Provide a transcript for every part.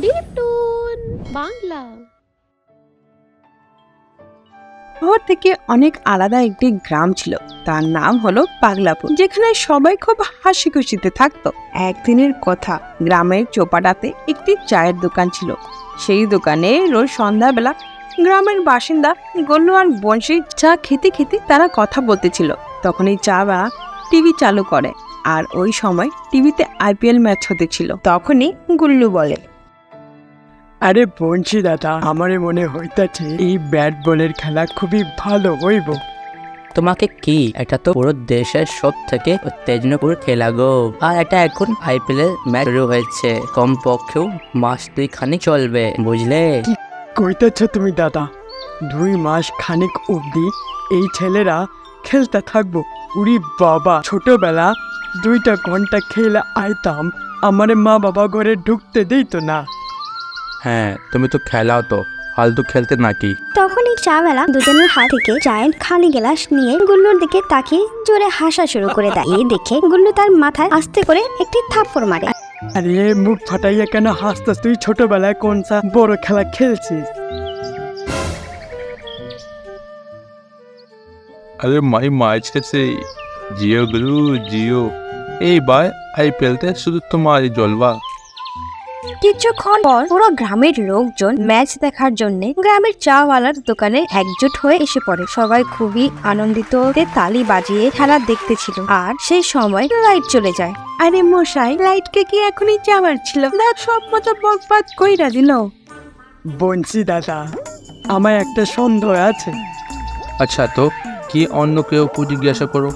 Lipton Bangla. শহর থেকে অনেক আলাদা একটি গ্রাম ছিল, তার নাম হলো পাগলাপুর, যেখানে সবাই খুব হাসি খুশিতে থাকতো। একদিনের কথা, গ্রামের চোপাটাতে একটি চায়ের দোকান ছিল। সেই দোকানে রোজ সন্ধ্যাবেলা গ্রামের বাসিন্দা গল্লু আর বংশী চা খেতে খেতে তারা কথা বলতেছিল। তখনই চা বা টিভি চালু করে, আর ওই সময় টিভিতে আইপিএল ম্যাচ হতেছিল। তখনই গুল্লু বলে, আরে বংশী দাদা, আমারে মনে হইতাছে এই ব্যাট বলের খেলা খুবই ভালো হইব। তোমাকে কি, এটা তো পুরো দেশের সব থেকে উত্তেজনাপূর্ণ খেলা গো। আর এটা এখন আইপিএল এর ম্যাচ শুরু হয়েছে, কমপক্ষেও মাস 2 খানিক চলবে, বুঝলে? কইতেছ তুমি দাদা? 2 মাস খানিক অবধি এই ছেলেরা খেলতে থাকবো? উরি বাবা, ছোটবেলা 2টা ঘন্টা খেলে আইতাম, আমারে মা বাবা ঘরে ঢুকতে দিত না। হ্যাঁ, তুমি তো খেলাও তো, ফালতু খেলতে নাকি? তখনই চাওয়ালা দুজনের হাত থেকে চায়ের খালি গ্লাস নিয়ে গুল্লুর দিকে তাকিয়ে জোরে হাসা শুরু করে দেয়। এই দেখে গুল্লু তার মাথায় আস্তে করে একটি থাপ্পড় মারে। আরে মুখ ফাটাইয়া কেন হাসতাস? তুই ছোটবেলায় কোনসা বড় খেলা খেলছিস? আরে মাই মারছে, জিও গুরু জিও, এইবার আইপিএলতে শুধু তোমারই জলবা। কিছুক্ষণ পর পুরো গ্রামের লোকজন ম্যাচ দেখার জন্য গ্রামের চাওয়ালার দোকানে একজোট হয়ে এসে পড়ে। সবাই খুবই আনন্দিত তালি বাজিয়ে খেলা দেখতেছিল। আর সেই সময় লাইট চলে যায়। আরে মশাই, লাইটকে কি এখনই যাওয়ার ছিল? দেখ, সব মতো বরবাদ কইরা দিল। বংশী দাদা, আমার একটা সন্দেহ আছে। আচ্ছা, তো কি অন্য কেউ জিজ্ঞাসা করো?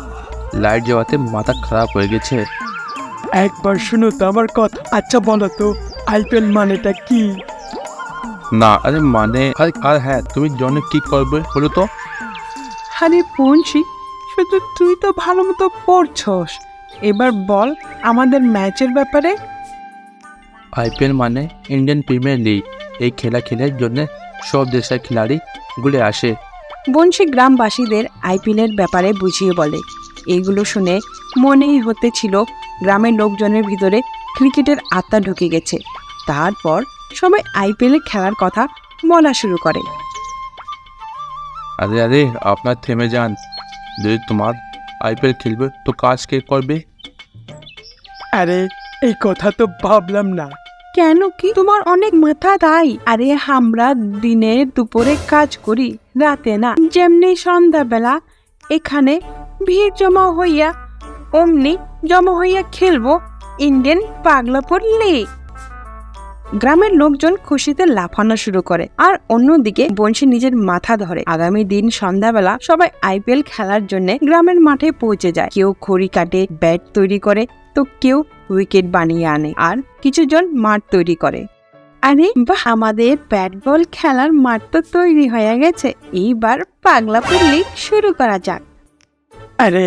লাইট যাওয়াতে মাথা খারাপ হয়ে গেছে। একবার শুনো তো আমার কথা। আচ্ছা বলো তো, আইপিএল মানেটা কি? না, আরে মানে আর হ্যাঁ, তুমি জনে কি করবে বলো তো? আরে বংশী, শুধু তুই তো ভালো মতো পড়ছস, এবার বল আমাদের ম্যাচের ব্যাপারে। আইপিএল মানে ইন্ডিয়ান প্রিমিয়ার লিগ। এই খেলা খেলার জন্য সব দেশের খেলাড়ি গুলো আসে। বংশী গ্রামবাসীদের আইপিএল এর ব্যাপারে বুঝিয়ে বলে। এইগুলো শুনে মনেই হতেছিল গ্রামের লোকজনের ভিতরে ক্রিকেটের আত্মা ঢুকে গেছে। তারপর সবাই আইপিএল এর খেলার কথা বলা শুরু করে। আরে আরে, আপনার থেমে যান। যদি তোমার আইপিএল খেলবে তো কাজ কে করবে? আরে এই কথা তো ভাবলাম না। কেন কি তোমার অনেক মাথা তাই? আরে আমরা দিনে দুপুরে কাজ করি, রাতে না। যেমনি সন্ধ্যাবেলা এখানে ভিড় জমা হইয়া অমনি জমা হইয়া খেলবো ইন্ডিয়ান পাগলাপুর লিগ। গ্রামের লোকজন খুশিতে লাফানো শুরু করে, আর অন্যদিকে বংশী নিজের মাথা ধরে। আগামী দিন সন্ধ্যাবেলা সবাই আইপিএল খেলার জন্য গ্রামের মাঠে পৌঁছে যায়। কেউ খড়ি কাটে, ব্যাট তৈরি করে, তো কেউ উইকেট বানিয়ে আনে, আর কিছুজন মাঠ তৈরি করে। আরে বাহ, আমাদের ব্যাট বল খেলার মাঠ তো তৈরি হয়ে গেছে, এইবার পাগলাপুর লিগ শুরু করা যাক। আরে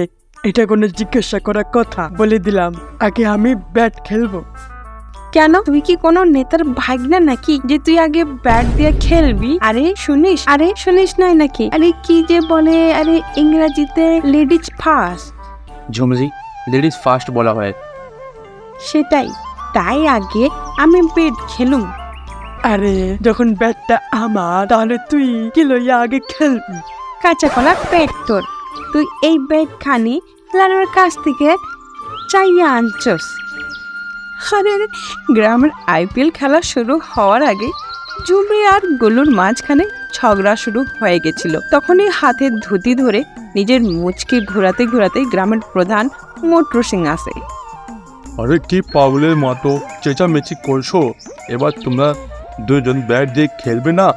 এটা কোনো জিজ্ঞাসা করার কথা? বলে দিলাম আগে আমি ব্যাট খেলবো। কেন, তুই কি কোনো নেতার ভাগ্না নাকি যে তুই আগে ব্যাট দিয়ে খেলবি? আরে শুনিস নাই নাকি? আরে কি যে বলে, আরে ইংরেজিতে লেডিজ ফার্স্ট। ঝুমজি, লেডিস ফার্স্ট বলা হয়। সেটাই, তাই আগে আমি ব্যাট খেলুম। আরে যখন ব্যাটটা আমার, তাহলে তুই কি লইয়া আগে খেলবি? কাঁচা কলা পেট তোর, তুই এই ব্যাট খানি লালুর কাছ থেকে চাইয়া আনছস। আরে গ্রামের আইপিএল খেলা শুরু হওয়ার আগে ঝুমরি আর গোলুর মাঝখানে ঝগড়া শুরু হয়ে গেছিল। তখনই হাতের ধুতি ধরে নিজের মুচকে ঘোরাতে ঘোরাতে গ্রামের প্রধান মোটর সিং আসে। আরে কি পাগলের মতো চেঁচামেচি করছো? এবার তোমরা দুজন ব্যাট দিয়ে খেলবে না?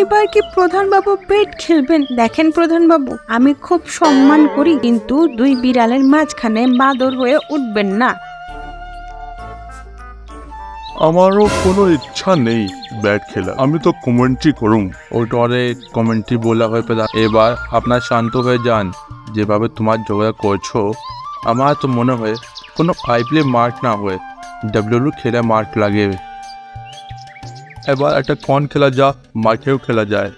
এবার কি প্রধানবাবু ব্যাট খেলবেন? দেখেন প্রধানবাবু, আমি খুব সম্মান করি, কিন্তু 2 বিড়ালের মাঝখানে বাদর হয়ে উঠবেন না। আমারও কোনো ইচ্ছা নেই ব্যাট খেলা, আমি তো কমেন্ট্রি করুম। ওটারে কমেন্ট্রি বলা হয় পেলা। এবার আপনার শান্ত হয়ে যান। যেভাবে তোমার ঝগড়া করছো, আমার তো মনে হয় কোনো আইপিএল মাঠ না হয়ে ডাব্লিউডব্লিউ খেলা মাঠ লাগে। এবার একটা কোন খেলা যা মাঠেও খেলা যায়।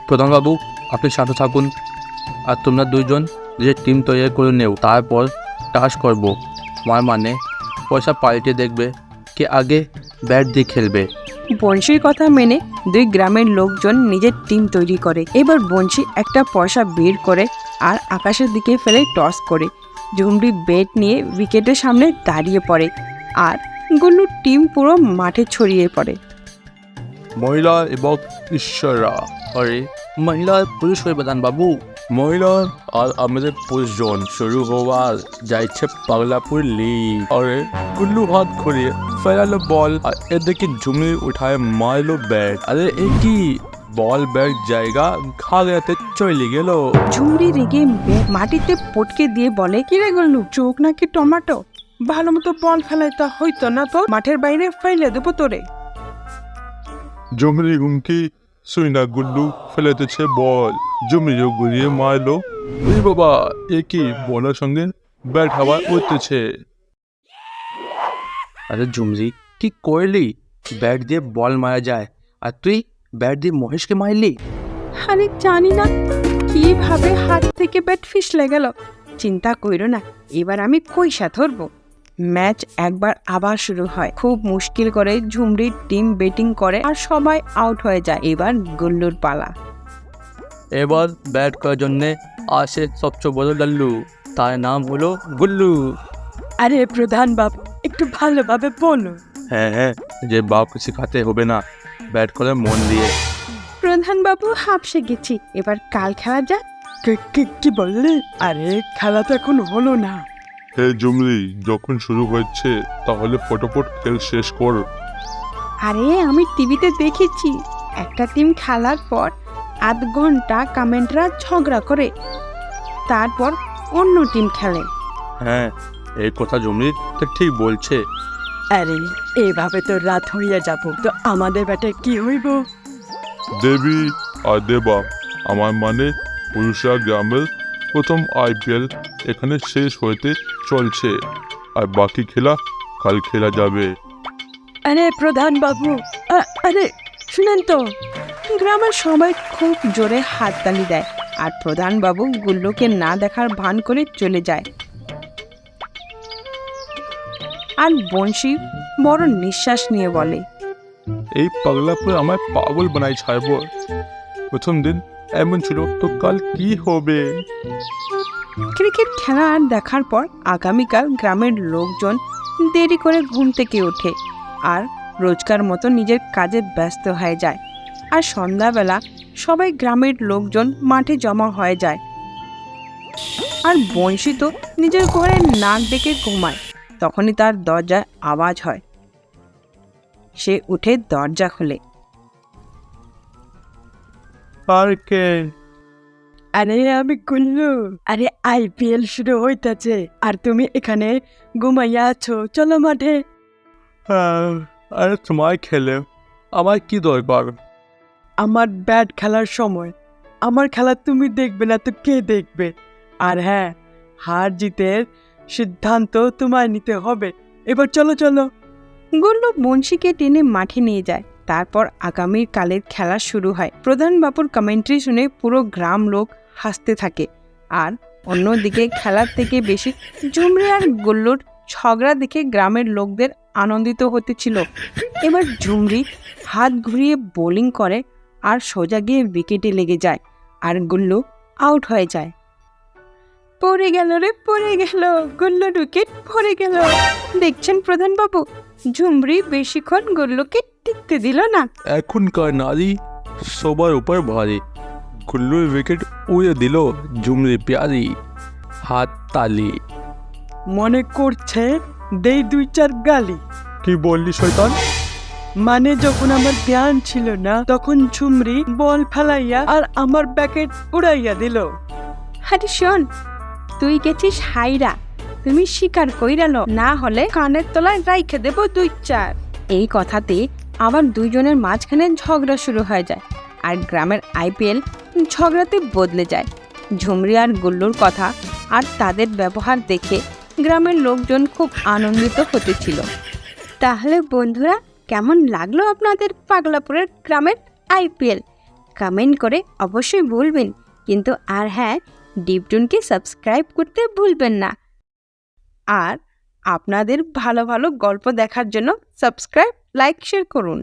প্রধানবাবু, আপনি শান্ত থাকুন, আর তোমরা দুইজন যে টিম তৈরি করে নেও, তারপর টাস করবো। আমার মানে পয়সা পাল্টে দেখবে কে আগে ব্যাট দিয়ে খেলবে। বংশীর কথা মেনে দুই গ্রামের লোকজন নিজের টিম তৈরি করে। এবার বংশী একটা পয়সা বের করে আর আকাশের দিকে ফেলে টস করে। ঝুমরি ব্যাট নিয়ে উইকেটের সামনে দাঁড়িয়ে পড়ে আর গুল্লুর টিম পুরো মাঠে ছড়িয়ে পড়ে। মহিলা এবং ঈশ্বররা, আরে মহিলা আর পুরুষ হয়ে প্রধান বাবু। মহিলা আর আমাদের 5 জন শুরু হওয়ার যাইছে পাগলাপুর লিগ। আরে গুল্লু হাত ঘুরিয়ে ফেরালো বল আর এদিকে ঝুমরি উঠায় মারলো ব্যাট। আরে এ কি, বল ব্যাট জায়গা খাগাতে চলে গেল। ঝুমরি রেগে মাটিতে পটকে দিয়ে বলে, কিরে গুল্লু, চোখ নাকি টমেটো? ভালো মতো বল ফেলাইতে হইতো না তো? মাঠের বাইরে ফেলে দেবো তোরে। ঝুমরি হুমকি শুই না, গুল্লু ফেলেতেছে বল। ঝুমরিও ঘুরিয়ে মারলো। ওই বাবা, এ কি, বলের সঙ্গে ব্যাট হাওয়ায় উঠতেছে। আরে ঝুমরি, কি করলি? ব্যাট দিয়ে বল মারা যায় আর তুই ব্যাট দিয়ে মহেশকে মারলি? আরে জানি না কিভাবে হাত থেকে ব্যাট ফিসলে গেল। চিন্তা কইরো না, এবার আমি কইসা ধরবো। ম্যাচ একবার আবার শুরু হয়। খুব মুশকিল করে ঝুমরির টিম ব্যাটিং করে আর সবাই আউট হয়ে যায়। এবার গুল্লুর পালা। এবার ব্যাট করার জন্যে আসে সবচেয়ে বড় লাল্লু, তার নাম হলো গুল্লু। আরে প্রধান বাবু, একটু ভালোভাবে বলো। হ্যাঁ, যে বাপকে শেখাতে হবে না, ব্যাট করে মন দিয়ে। প্রধান বাবু, হাঁপসে গেছি, এবার কাল খেলা যাক। কি বললি? আরে খেলা তো এখন হলো না। হে ঝুমরি, যখন শুরু হচ্ছে তাহলে ফটোফট খেল শেষ কর। আরে আমি টিভিতে দেখেছি, একটা টিম খেলার পর আধ ঘন্টা কমেন্টরা ঝগড়া করে, তারপর অন্য টিম খেলে। হ্যাঁ, এই কথা ঝুমরি তো ঠিক বলছে। আরে এভাবে তো রাত হইয়া যাব, তো আমাদের ব্যাটে কি হইব? দেবী আর দেবা, আমার মানে পুরুষরা গ্রামের প্রথম IPL এখানে শেষ হইতে চলছে, আর বাকি খেলা কাল খেলা যাবে। আরে প্রধান বাবু, আরে শুনেন তো। গ্রামের সবাই খুব জোরে হাততালি দেয় আর প্রধান বাবু গুল্লুকে না দেখার ভান করে চলে যায়। আর বংশী বড় নিঃশ্বাস নিয়ে বলে, এই পাগলাপুর আমার পাগল বানাই ছাড়ব। প্রথম দিন এমন ছিল, তো কাল কি হবে? ক্রিকেট খেলা আর দেখার পর আগামীকাল গ্রামের লোকজন দেরি করে ঘুম থেকে ওঠে আর রোজকার মতো নিজের কাজে ব্যস্ত হয়ে যায়। আর সন্ধ্যাবেলা সবাই গ্রামের লোকজন মাঠে জমা হয়ে যায়। আর বংশী তো নিজের ঘরে নাক ডেকে ঘুমায়। তখনই তার দরজায় আওয়াজ হয়। সে উঠে দরজা খোলে। আর কে? আরে আমি গুল্লু। আরে IPL শুরু হইতাছে আর তুমি এখানে ঘুমাইয়া আছো, চলো মাঠে। আরে তোমার খেলে আমার কি দরকার? আমার ব্যাট খেলার সময়, আমার খেলা তুমি দেখবে না তো কে দেখবে? আর হ্যাঁ, হার জিতের সিদ্ধান্ত তোমায় নিতে হবে। এবার চলো চলো। গুল্লু বংশীকে টেনে মাঠে নিয়ে যায়। তারপর আগামীর কালের খেলা শুরু হয়। প্রধান বাবুর কমেন্ট্রি শুনে পুরো গ্রাম লোক হাসতে থাকে। আর অন্যদিকে খেলার থেকে বেশি ঝুমরি আর গুল্লুর ঝগড়া দেখে গ্রামের লোকদের আনন্দিত হতেছিল। এবার ঝুমরি হাত ঘুরিয়ে বোলিং করে আর সোজা গিয়ে উইকেটে লেগে যায় আর গুল্লু আউট হয়ে যায়। পড়ে গেল রে, পড়ে গেল, গুল্লুর উইকেট পড়ে গেল। দেখছেন প্রধান বাবু, ঝুমরি বেশিক্ষণ গুল্লুকে টিকতে দিল না। এখনকার নারী সবার উপর ভারী। গুল্লুর উইকেট উড়ে দিল ঝুমরি প্যারি। হাত তালি। মনে করছে দেই 2-4 গালি। কি বললি শয়তান? মানে যখন আমার ধ্যান ছিল না, তখন ঝুমরি বল ফেলাইয়া আর আমার ব্যাকেট উড়াইয়া দিল। আরে শোন, তুই গেছিস হাইরা, তুমি স্বীকার কইরালো, না হলে কানের তলায় রাইখে দেব 2-4। এই কথাতে আবার দুইজনের মাঝখানে ঝগড়া শুরু হয়ে যায় আর গ্রামের IPL ঝগড়াতে বদলে যায়। ঝুমরি আর গুল্লুর কথা আর তাদের ব্যবহার দেখে গ্রামের লোকজন খুব আনন্দিত হতেছিল। তাহলে বন্ধুরা, কেমন লাগলো আপনাদের পাগলাপুরের গ্রামের IPL? কমেন্ট করে অবশ্যই বলবেন। কিন্তু আর হ্যাঁ, ডিপটুনকে সাবস্ক্রাইব করতে ভুলবেন না। আর আপনাদের ভালো ভালো গল্প দেখার জন্য সাবস্ক্রাইব লাইক শেয়ার করুন।